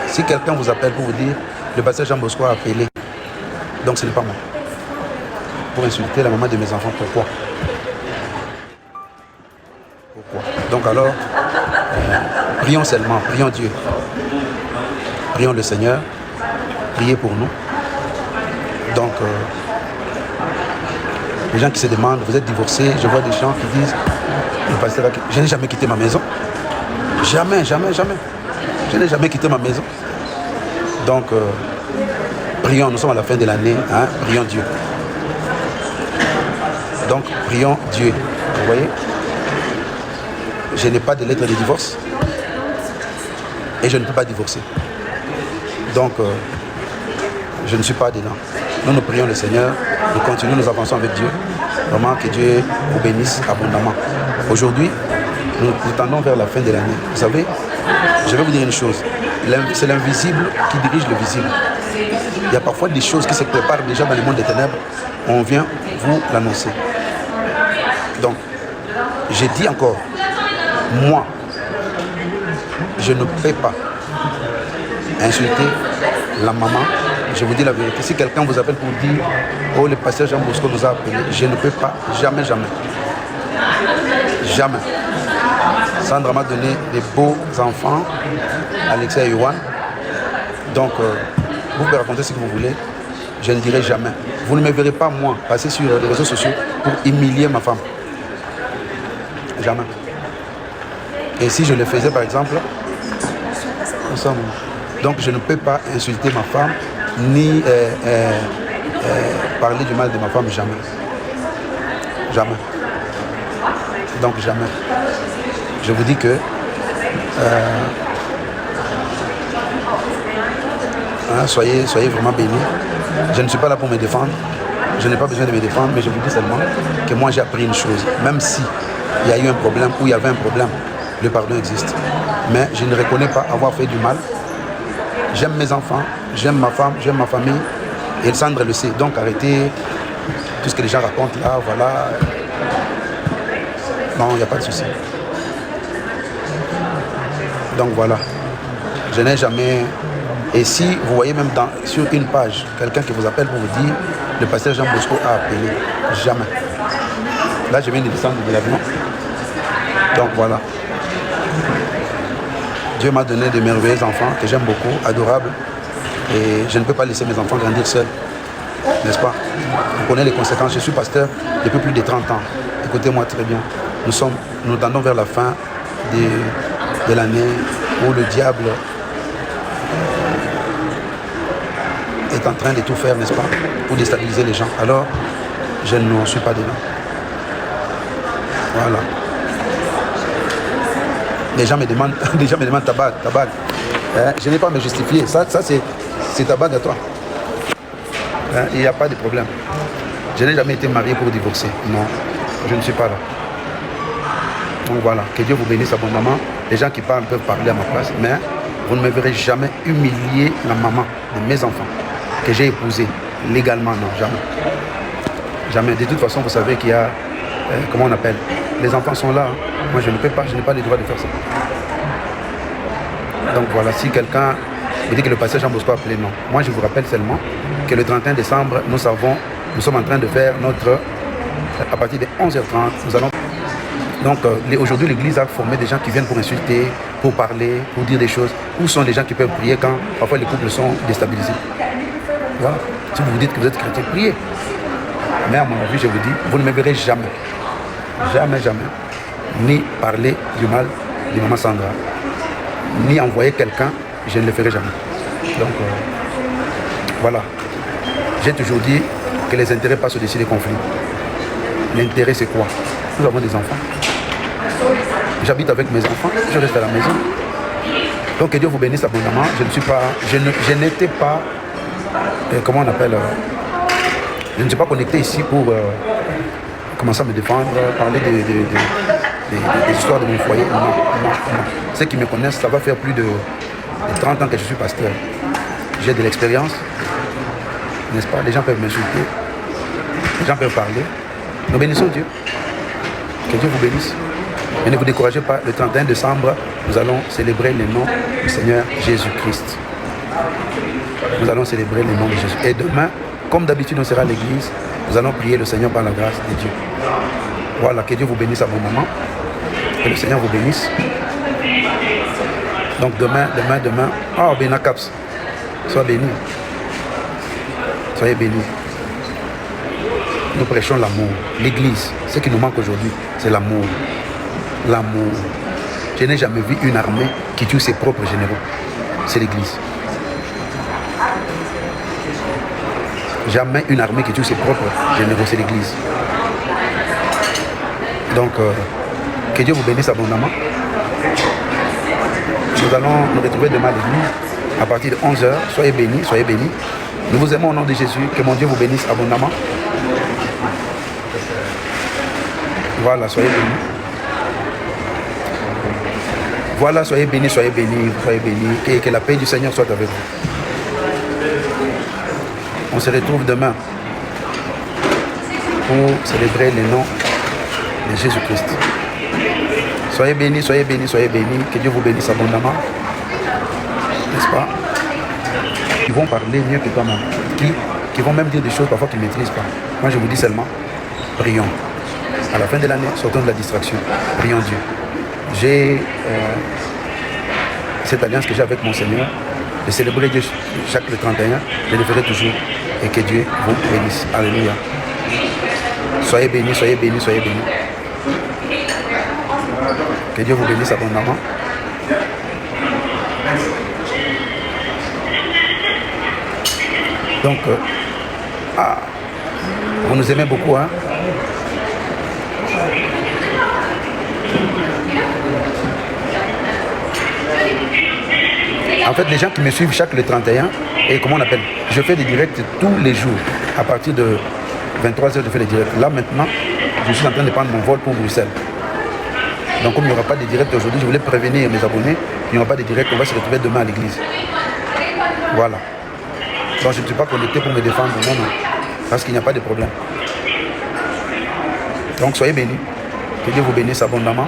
Si quelqu'un vous appelle pour vous dire, le pasteur Jean Bosco a appelé, donc ce n'est pas moi. Pour insulter la maman de mes enfants, pourquoi? Donc alors, prions seulement, prions Dieu. Prions le Seigneur, priez pour nous. Donc, les gens qui se demandent, vous êtes divorcés, je vois des gens qui disent, le pasteur, je n'ai jamais quitté ma maison. Jamais. Je n'ai jamais quitté ma maison. Donc, prions, nous sommes à la fin de l'année, hein, prions Dieu. Donc, prions Dieu. Vous voyez? Je n'ai pas de lettre de divorce et je ne peux pas divorcer. Donc, je ne suis pas dedans. Nous prions le Seigneur, nous continuons, nous avançons avec Dieu. Vraiment que Dieu vous bénisse abondamment. Aujourd'hui, nous tendons vers la fin de l'année. Vous savez, je vais vous dire une chose. C'est l'invisible qui dirige le visible. Il y a parfois des choses qui se préparent déjà dans le monde des ténèbres. On vient vous l'annoncer. Donc, j'ai dit encore, moi, je ne peux pas insulter la maman. Je vous dis la vérité. Si quelqu'un vous appelle pour dire, oh, le pasteur Jean Bosco nous a appelé, je ne peux pas, jamais. Sandra m'a donné des beaux enfants, Alexia et Yohan. Donc, vous pouvez raconter ce que vous voulez, je ne dirai jamais. Vous ne me verrez pas, moi, passer sur les réseaux sociaux pour humilier ma femme. Jamais. Et si je le faisais, par exemple, donc je ne peux pas insulter ma femme, ni parler du mal de ma femme, jamais. Donc jamais. Je vous dis que soyez vraiment bénis. Je ne suis pas là pour me défendre. Je n'ai pas besoin de me défendre, mais je vous dis seulement que moi j'ai appris une chose. Même si il y a eu un problème ou il y avait un problème, le pardon existe. Mais je ne reconnais pas avoir fait du mal. J'aime mes enfants, j'aime ma femme, j'aime ma famille. Et Sandra le sait. Donc arrêtez tout ce que les gens racontent là, voilà. Non, il n'y a pas de souci. Donc voilà. Je n'ai jamais... Et si vous voyez même sur une page, quelqu'un qui vous appelle pour vous dire, le pasteur Jean Bosco a appelé, jamais. Là, je viens de descendre de l'avion. Donc voilà. Dieu m'a donné de merveilleux enfants que j'aime beaucoup, adorables. Et je ne peux pas laisser mes enfants grandir seuls. N'est-ce pas? Vous connaissez les conséquences. Je suis pasteur depuis plus de 30 ans. Écoutez-moi très bien. Nous tendons vers la fin de l'année où le diable est en train de tout faire, n'est-ce pas, pour déstabiliser les gens. Alors, je ne suis pas dedans. Voilà. Les gens me demandent ta bague. Je n'ai pas à me justifier. Ça c'est ta bague à toi. Il n'y a pas de problème. Je n'ai jamais été marié pour divorcer. Non, je ne suis pas là. Donc voilà, que Dieu vous bénisse abondamment. Les gens qui parlent peuvent parler à ma place, mais vous ne me verrez jamais humilier la maman de mes enfants que j'ai épousée légalement. Non, jamais. De toute façon, vous savez qu'il y a, comment on appelle, les enfants sont là. Moi, je ne peux pas, je n'ai pas le droit de faire ça. Donc voilà, si quelqu'un me dit que le pasteur Jean Bosco a appelé, non. Moi, je vous rappelle seulement que le 31 décembre, nous sommes en train de faire à partir de 11h30, nous allons... Donc aujourd'hui, l'église a formé des gens qui viennent pour insulter, pour parler, pour dire des choses. Où sont les gens qui peuvent prier quand parfois les couples sont déstabilisés? Voilà. Si vous vous dites que vous êtes chrétien, priez. Mais à mon avis, je vous dis, vous ne me verrez jamais. Jamais. Ni parler du mal de maman Sandra, ni envoyer quelqu'un, je ne le ferai jamais. Donc voilà. J'ai toujours dit que les intérêts passent au-dessus des conflits. L'intérêt, c'est quoi? Nous avons des enfants. J'habite avec mes enfants, je reste à la maison. Donc que Dieu vous bénisse abondamment. Je n'étais pas, comment on appelle, je ne suis pas connecté ici pour commencer à me défendre, parler des histoires de mon foyer. Non. Ceux qui me connaissent, ça va faire plus de 30 ans que je suis pasteur. J'ai de l'expérience, n'est-ce pas? Les gens peuvent m'insulter, les gens peuvent parler. Nous bénissons Dieu. Que Dieu vous bénisse. Mais ne vous découragez pas, le 31 décembre, nous allons célébrer le nom du Seigneur Jésus-Christ. Nous allons célébrer le nom de Jésus. Et demain, comme d'habitude, on sera à l'église. Nous allons prier le Seigneur par la grâce de Dieu. Voilà, que Dieu vous bénisse à bon moment. Que le Seigneur vous bénisse. Donc demain. Ah, oh, Béna Caps. Sois béni. Soyez bénis. Nous prêchons l'amour. L'église, ce qui nous manque aujourd'hui, c'est l'amour. L'amour. Je n'ai jamais vu une armée qui tue ses propres généraux. C'est l'église. Jamais une armée qui tue ses propres généraux, c'est l'église. Donc, que Dieu vous bénisse abondamment. Nous allons nous retrouver demain à l'église à partir de 11h. Soyez bénis, soyez bénis. Nous vous aimons au nom de Jésus. Que mon Dieu vous bénisse abondamment. Voilà, soyez bénis. Voilà, soyez bénis, soyez bénis, soyez bénis. Et que la paix du Seigneur soit avec vous. On se retrouve demain pour célébrer le nom de Jésus-Christ. Soyez bénis, soyez bénis, soyez bénis. Que Dieu vous bénisse abondamment. N'est-ce pas? Ils vont parler mieux que toi-même. Qui vont même dire des choses parfois qu'ils ne maîtrisent pas. Moi, je vous dis seulement, prions. À la fin de l'année, sortons de la distraction. Prions Dieu. J'ai cette alliance que j'ai avec mon Seigneur, de célébrer Dieu chaque le 31. Je le ferai toujours. Et que Dieu vous bénisse. Alléluia. Soyez bénis, soyez bénis, soyez bénis. Que Dieu vous bénisse abondamment. Donc, vous nous aimez beaucoup, hein? En fait, les gens qui me suivent chaque le 31, et comment on appelle? Je fais des directs tous les jours. À partir de 23h, je fais des directs. Là, maintenant, je suis en train de prendre mon vol pour Bruxelles. Donc, comme il n'y aura pas de direct aujourd'hui, je voulais prévenir mes abonnés. Il n'y aura pas de direct, on va se retrouver demain à l'église. Voilà. Donc, je ne suis pas connecté pour me défendre, non, non. Parce qu'il n'y a pas de problème. Donc, soyez bénis. Que Dieu vous bénisse abondamment.